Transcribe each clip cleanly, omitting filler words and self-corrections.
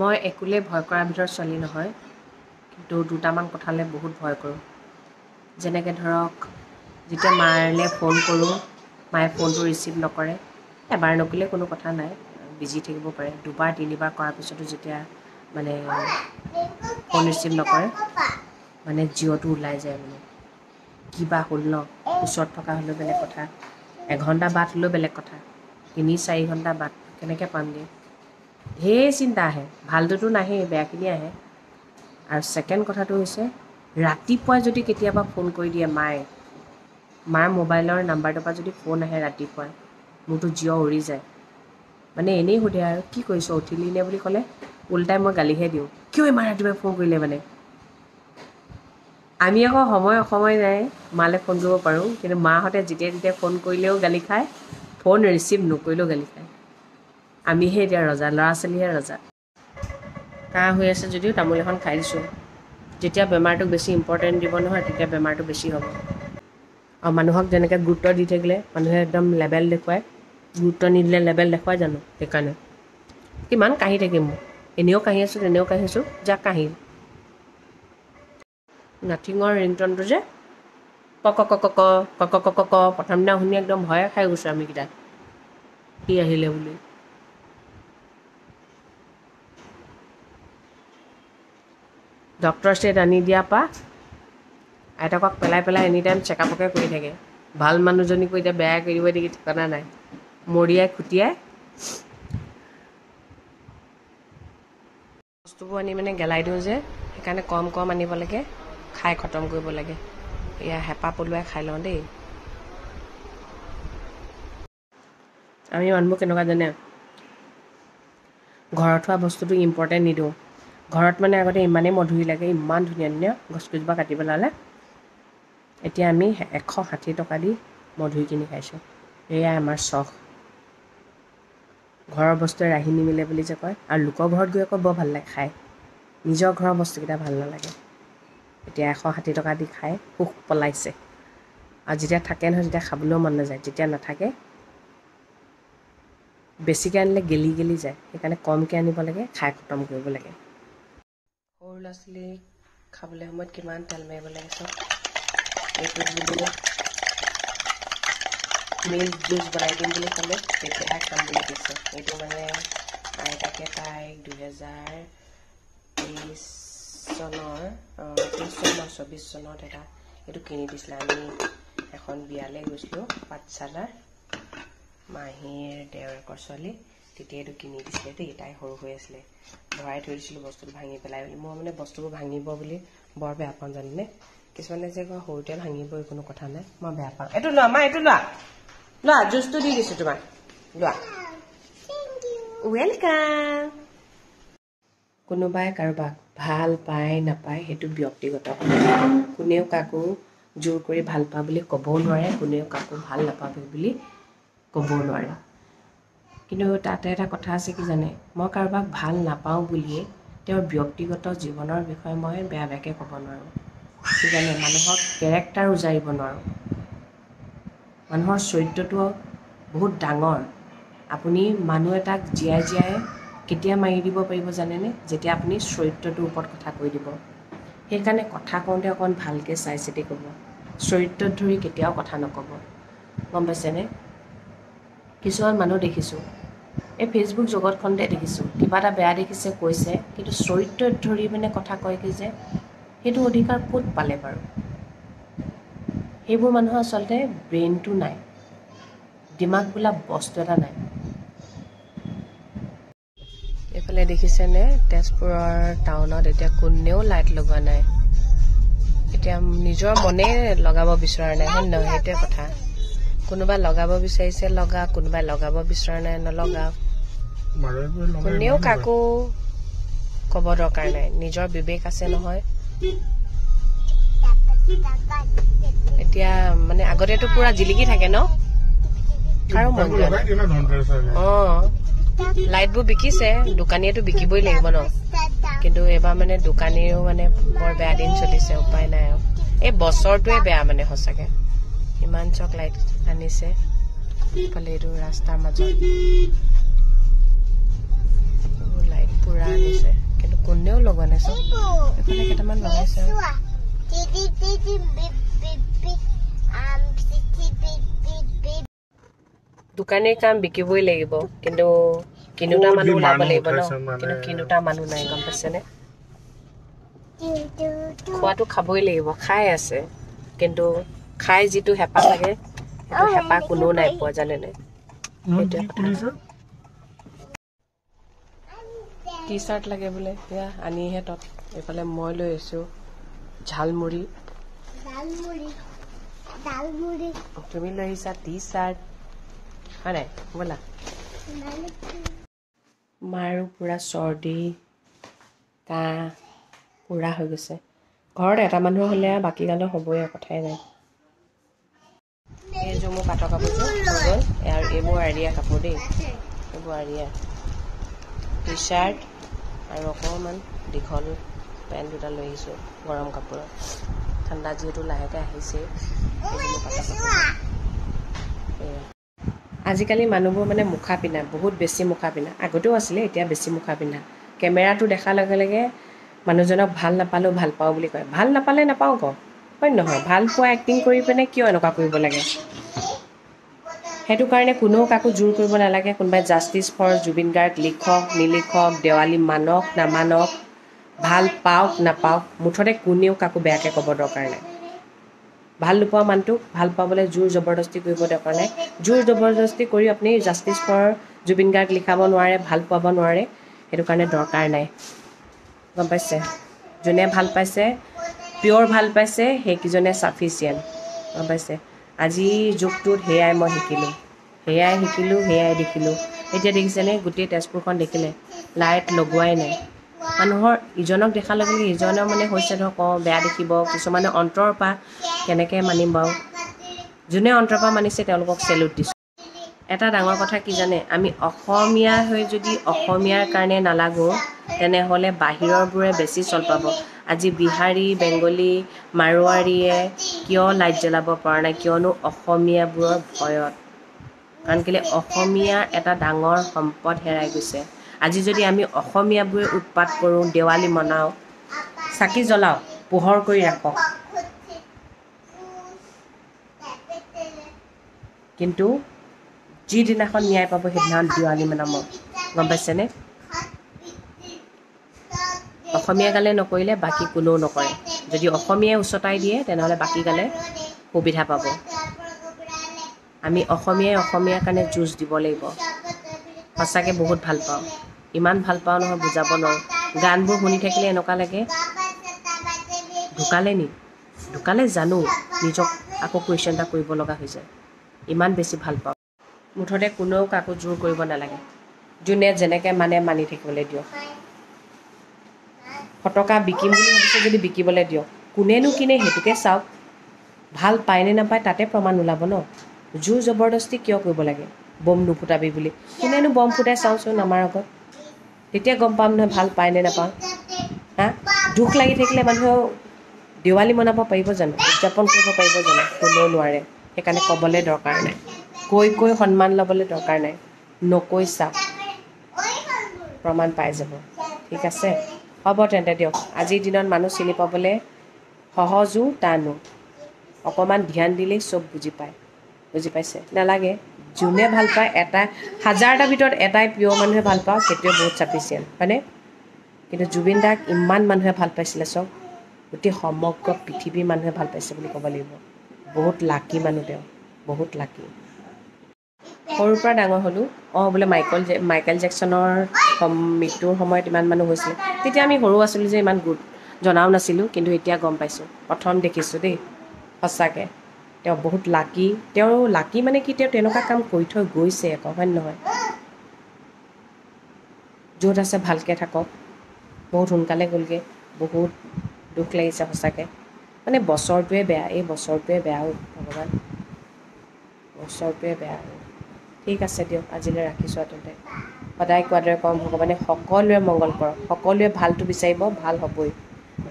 মই একোলে ভয় কৰাৰ ভিতৰত ছোৱালী নহয়, কিন্তু দুটামান কথালৈ বহুত ভয় কৰোঁ। যেনেকৈ ধৰক যেতিয়া মালৈ ফোন কৰোঁ, মায়ে ফোনটো ৰিচিভ নকৰে। এবাৰ নকৰিলে কোনো কথা নাই, বিজি থাকিব পাৰে। দুবাৰ তিনিবাৰ কৰাৰ পিছতো যেতিয়া মানে ফোন ৰিচিভ নকৰে, মানে জিঅ'টো ওলাই যায়। মানে কিবা হ'ল ন, ওচৰত থকা হ'লেও বেলেগ কথা, এঘণ্টা বাট হ'লেও বেলেগ কথা, ৩-৪ ঘণ্টা বাট কেনেকৈ পামগৈ, ঢেৰ চিন্তা আহে। ভালটোতো নাহেই, বেয়াখিনি আহে। আৰু ছেকেণ্ড কথাটো হৈছে ৰাতিপুৱাই যদি কেতিয়াবা ফোন কৰি দিয়ে মায়ে, মাৰ মোবাইলৰ নাম্বাৰটোৰ পৰা যদি ফোন আহে ৰাতিপুৱাই, মোৰতো জিঅ' উৰি যায়। মানে এনেই সোধে আৰু কি কৰিছ, উঠিলি নে বুলি ক'লে ওলটাই মই গালিহে দিওঁ, কিয় ইমান ৰাতিপুৱাই ফোন কৰিলে। মানে আমি আকৌ সময় নাই, মালৈ ফোন কৰিব পাৰোঁ, কিন্তু মাহঁতে যেতিয়াই তেতিয়াই ফোন কৰিলেও গালি খায়, ফোন ৰিচিভ নকৰিলেও গালি খায়। আমিহে এতিয়া ৰজা, ল'ৰা ছোৱালীহে ৰজা। কাহ হৈ আছে যদিও তামোল এখন খাই দিছোঁ। যেতিয়া বেমাৰটোক বেছি ইম্পৰ্টেণ্ট দিব নহয়, তেতিয়া বেমাৰটো বেছি হ'ব। আৰু মানুহক যেনেকৈ গুৰুত্ব দি থাকিলে মানুহে একদম লেবেল দেখুৱায়, গুৰুত্ব নিদিলে লেবেল দেখুৱাই জানো। সেইকাৰণে কিমান কাহি থাকিম, এনেও কাহি আছোঁ তেনেও কাহি আছোঁ, যাক কাহি। নাথিঙৰ ৰিংটনটো যে ক ক ক ক ক ক ক ক ক প্ৰথম দিনা শুনি একদম ভয়ে খাই গৈছোঁ আমিকেইটা, কি আহিলে বুলি। ডক্টৰ ছেট আনি দিয়াৰ পৰা আইতাকক পেলাই পেলাই এনি টাইম চেকআপকে কৰি থাকে। ভাল মানুহজনীকো এতিয়া বেয়া কৰি দিব নেকি ঠিকনা নাই, মৰিয়াই খুটিয়াই বস্তুবোৰ আনি মানে গেলাই দিওঁ যে, সেইকাৰণে কম কম আনিব লাগে, খাই খতম কৰিব লাগে। এয়া হেঁপাহ পলুৱাই খাই লওঁ দেই। আমি মানুহবোৰ কেনেকুৱা জানে, ঘৰত হোৱা বস্তুটো ইম্পৰ্টেণ্ট নিদিওঁ। ঘৰত মানে আগতে ইমানেই মধুৰি লাগে, ইমান ধুনীয়া ধুনীয়া গছকেইজোপা কাটি পেলালে, এতিয়া আমি 160 টকা দি মধুৰি কিনি খাইছোঁ। এয়াই আমাৰ চখ। ঘৰৰ বস্তুৱে ৰাহি নিমিলে বুলি যে কয়। আৰু লোকৰ ঘৰত গৈ আকৌ বৰ ভাল লাগে খাই, নিজৰ ঘৰৰ বস্তুকেইটা ভাল নালাগে। এতিয়া 160 টকা দি খাই সুখ পলাইছে। আৰু যেতিয়া থাকে নহয় তেতিয়া খাবলৈও মন নাযায়, যেতিয়া নাথাকে বেছিকৈ আনিলে গেলি গেলি যায়। সেইকাৰণে কমকৈ আনিব লাগে, খাই খতম কৰিব লাগে। সৰু ল'ৰা ছোৱালীক খাবলৈ সময়ত কিমান তেল মাৰিব লাগে চব। এইটোত বোলো মিল্ক জুচ বনাই দিম বুলি ক'লে, তেতিয়াহে খাম বুলি কৈছে। এইটো মানে আইতাকে তাইক 2023 চনৰ 24 চনত এটা এইটো কিনি দিছিলে। আমি এখন বিয়ালৈ গৈছিলোঁ, পাঠশালাৰ মাহীৰ দেওৰেকৰ ছোৱালী, তেতিয়া এইটো কিনি দিছিলে দেই। তাই সৰু হৈ আছিলে, ভৰাই থৈ দিছিলোঁ বস্তুটো ভাঙি পেলাই বুলি। মই মানে বস্তুবোৰ ভাঙিব বুলি বৰ বেয়া পাওঁ জানেনে। কিছুমানে যে কয় সৰুতে ভাঙিব কোনো কথা নাই, মই বেয়া পাওঁ। এইটো লোৱা মা, এইটো লোৱা লোৱা, জুচটো দি দিছোঁ তোমাক, লোৱা। ৱেলকাম। কোনোবাই কাৰোবাক ভাল পায় নাপায় সেইটো ব্যক্তিগত। কোনেও কাকো জোৰ কৰি ভাল পাওঁ বুলি ক'বও নোৱাৰে, কোনেও কাকো ভাল নাপাব বুলি ক'বও নোৱাৰে। কিন্তু তাতে এটা কথা আছে কি জানে, মই কাৰোবাক ভাল নাপাওঁ বুলিয়ে তেওঁৰ ব্যক্তিগত জীৱনৰ বিষয়ে মই বেয়া বেয়াকৈ ক'ব নোৱাৰোঁ। কি জানে, মানুহক কেৰেক্টাৰ উজাৰিব নোৱাৰোঁ। মানুহৰ চৰিত্ৰটো বহুত ডাঙৰ। আপুনি মানুহ এটাক জীয়াই জীয়াই কেতিয়া মাৰি দিব পাৰিব জানেনে, যেতিয়া আপুনি চৰিত্ৰটোৰ ওপৰত কথা কৈ দিব। সেইকাৰণে কথা কওঁতে অকণ ভালকৈ চাই চিতি ক'ব, চৰিত্ৰত ধৰি কেতিয়াও কথা নক'ব, গম পাইছেনে। কিছুমান মানুহ দেখিছোঁ, এই ফেচবুক জগতখনতে দেখিছোঁ, কিবা এটা বেয়া দেখিছে কৈছে, কিন্তু চৰিত্ৰত ধৰি মানে কথা কয়গৈ যে, সেইটো অধিকাৰ ক'ত পালে বাৰু। সেইবোৰ মানুহৰ আচলতে ব্ৰেইনটো নাই, দিমাগ বোলা বস্তু এটা নাই। এইফালে দেখিছেনে, তেজপুৰৰ টাউনত এতিয়া কোনেও লাইট লগোৱা নাই। এতিয়া নিজৰ মনে লগাব বিচৰা নাই, হয় নহয়, সেইটোৱে কথা। কোনোবাই লগাব বিচাৰিছে লগাওক, কোনোবাই লগাব বিচৰা নাই নলগাওক। কোনেও কাকো ক'ব দৰকাৰ নাই, নিজৰ বিবেক আছে নহয়। এতিয়া মানে আগতেতো পুৰা জিলিকি থাকে ন, কাৰো মন যায়। লাইটবোৰ বিকিছে, দোকানীয়েতো বিকিবই লাগিব ন, কিন্তু এইবাৰ মানে দোকানীও মানে বৰ বেয়া দিন চলিছে, উপায় নাই আৰু। এই বছৰটোৱে বেয়া মানে সঁচাকে, ইমান চক লাইট আনিছে। ইফালে এইটো ৰাস্তাৰ মাজত লাইট পুৰা আনিছে। লগোৱা নাই চব এফালে কেইটামান লগাইছে দোকানীৰ কাম বিকিবই লাগিব কিন্তু কিনোতা মানুহ ওলাব লাগিব ন কিন্তু কিনোতা মানুহ নাই গম পাইছেনে খোৱাটো খাবই লাগিব খাই আছে কিন্তু খাই যিটো হেঁপাহ লাগে সেইটো হেঁপাহ কোনো নাই পোৱা জানেনে টি চাৰ্ট লাগে বোলে এয়া আনিহে তত এইফালে মই লৈ আহিছোঁ ঝালমুড়ি তুমি লৈ আহিছা টি চাৰ্ট হয় নাই ব'লা মাৰো পূৰা চৰ্দি কাহ পূৰা হৈ গৈছে ঘৰত এটা মানুহ হ'লে বাকী গালো হ'বই কথাই নাই এইযোৰ মোৰ পাটৰ কাপোৰযোৰ হৈ গ'ল আৰু এইবোৰ আৰিয়া কাপোৰ দেই এইবোৰ আৰিয়া টি চাৰ্ট আৰু অকণমান দীঘল পেণ্ট দুটা লৈ আহিছোঁ গৰম কাপোৰত ঠাণ্ডা যিহেতু লাহেকৈ আহিছেই এইবোৰ পাটৰ কাপোৰ আজিকালি মানুহবোৰ মানে মুখা পিন্ধা বহুত বেছি মুখা পিন্ধা আগতেও আছিলে এতিয়া বেছি মুখা পিন্ধা কেমেৰাটো দেখাৰ লগে লগে মানুহজনক ভাল নাপালেও ভাল পাওঁ বুলি কয় ভাল নাপালে নাপাওঁ কওঁ হয় নহয় ভাল পোৱা এক্টিং কৰি পিনে কিয় এনেকুৱা কৰিব লাগে সেইটো কাৰণে কোনেও কাকো জোৰ কৰিব নালাগে কোনোবাই জাষ্টিছ ফৰ জুবিন গাৰ্গ লিখক নিলিখক দেৱালী মানক নামানক ভাল পাওক নাপাওক মুঠতে কোনেও কাকো বেয়াকৈ ক'ব দৰকাৰ নাই ভাল নোপোৱা মানুহটোক ভাল পাবলৈ জোৰ জবৰদস্তি কৰিব দৰকাৰ নাই জোৰ জবৰদস্তি কৰি আপুনি জাষ্টিছ ফৰ জুবিন গাৰ্গ লিখাব নোৱাৰে ভাল পাব নোৱাৰে সেইটো কাৰণে দৰকাৰ নাই গম পাইছে যোনে ভাল পাইছে পিয়'ৰ ভাল পাইছে সেইকেইজনে ছাফিচিয়েণ্ট গম পাইছে আজিৰ যুগটোত সেয়াই মই শিকিলোঁ সেয়াই দেখিলোঁ এতিয়া দেখিছেনে গোটেই তেজপুৰখন দেখিলে লাইট লগোৱাই নাই মানুহৰ ইজনক দেখাৰ লগে লগে ইজনৰ মানে হৈছে ধৰক বেয়া দেখিব কিছুমানে অন্তৰৰ পৰা কেনেকৈ মানিম বাৰু যোনে অন্তৰৰ পৰা মানিছে তেওঁলোকক চেলুট দিছোঁ এটা ডাঙৰ কথা কি জানে আমি অসমীয়া হৈ যদি অসমীয়াৰ কাৰণে নালাগো তেনেহ'লে বাহিৰৰবোৰে বেছি চল পাব আজি বিহাৰী বেংগলী মাৰোৱাৰীয়ে কিয় লাইট জ্বলাব পৰা নাই কিয়নো অসমীয়াবোৰৰ ভয়ত কাৰণ কেলৈ অসমীয়াৰ এটা ডাঙৰ সম্পদ হেৰাই গৈছে আজি যদি আমি অসমীয়াবোৰে উৎপাত কৰোঁ দেৱালী মনাওঁ চাকি জ্বলাওঁ পোহৰ কৰি ৰাখক কিন্তু যিদিনাখন ন্যায় পাব সেইদিনাখন দেৱালী মনাব গম পাইছেনে অসমীয়া গালে নকৰিলে বাকী কোনেও নকৰে যদি অসমীয়াই উচতাই দিয়ে তেনেহ'লে বাকী গালে সুবিধা পাব আমি অসমীয়াৰ কাৰণে যুঁজ দিব লাগিব সঁচাকৈ বহুত ভাল পাওঁ ইমান ভাল পাওঁ নহয় বুজাব নোৱাৰোঁ গানবোৰ শুনি থাকিলে এনেকুৱা লাগে ঢুকালে জানো নিজক আকৌ কুৱেশ্যন এটা কৰিব লগা হৈ যায় ইমান বেছি ভাল পাওঁ মুঠতে কোনেও কাকো জোৰ কৰিব নালাগে যোনে যেনেকৈ মানে মানি থাকিবলৈ দিয়ক ফটকা বিকিম বুলি ভাবিছে যদি বিকিবলৈ দিয়ক কোনেনো কিনে সেইটোকে চাওক ভাল পায়নে নাপায় তাতে প্ৰমাণ ওলাব ন জোৰ জবৰদস্তি কিয় কৰিব লাগে বম নুফুটাবি বুলি কোনেনো বম ফুটাই চাওঁচোন আমাৰ আগত তেতিয়া গম পাম নহয় ভাল পায়নে নাপাওঁ হা দুখ লাগি থাকিলে মানুহে দেৱালী মনাব পাৰিব জানো উদযাপন কৰিব পাৰিব জানো কোনেও নোৱাৰে সেইকাৰণে ক'বলৈ দৰকাৰ নাই কৈ সন্মান ল'বলৈ দৰকাৰ নাই নকৈ চাওক প্ৰমাণ পাই যাব ঠিক আছে হ'ব তেন্তে দিয়ক আজিৰ দিনত মানুহ চিনি পাবলৈ সহজো টানো অকণমান ধ্যান দিলেই চব বুজি পাইছে নালাগে যোনে ভাল পায় এটা হাজাৰটাৰ ভিতৰত এটাই পিয়'ৰ মানুহে ভাল পাওঁ সেইটোৱে বহুত ছাফিচিয়েণ্ট হয়নে কিন্তু জুবিন দাক ইমান মানুহে ভাল পাইছিলে চব গোটেই সমগ্ৰ পৃথিৱীৰ মানুহে ভাল পাইছে বুলি ক'ব লাগিব বহুত লাকি মানুহ তেওঁ বহুত লাকি সৰুৰ পৰা ডাঙৰ হ'লোঁ বোলে মাইকেল জেকচনৰ মৃত্যুৰ সময়ত ইমান মানুহ হৈছিলে তেতিয়া আমি সৰু আছিলোঁ যে ইমান জনাও নাছিলোঁ কিন্তু এতিয়া গম পাইছোঁ প্ৰথম দেখিছোঁ দেই সঁচাকৈ তেওঁ বহুত লাকি তেওঁ লাকি মানে কি তেওঁ তেনেকুৱা কাম কৰি থৈ গৈছে আকৌ হয় নহয় য'ত আছে ভালকৈ থাকক বহুত সোনকালে গ'লগৈ বহুত দুখ লাগিছে সঁচাকৈ মানে বছৰটোৱে বেয়া এই বছৰটোৱে বেয়া ভগৱান বছৰটোৱে বেয়া ঠিক আছে দিয়ক আজিলৈ ৰাখিছোঁ তেন্তে সদায় কোৱাৰ দৰে কওঁ ভগৱানে সকলোৰে মংগল কৰক সকলোৱে ভালটো বিচাৰিব ভাল হ'বই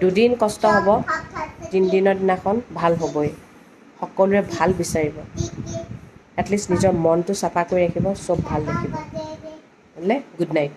দুদিন কষ্ট হ'ব তিনিদিনৰ দিনাখন ভাল হ'বই সকলোৱে ভাল বিচাৰিব এটলিষ্ট নিজৰ মনটো চাফা কৰি ৰাখিব চব ভাল দেখিব হ'লে গুড নাইট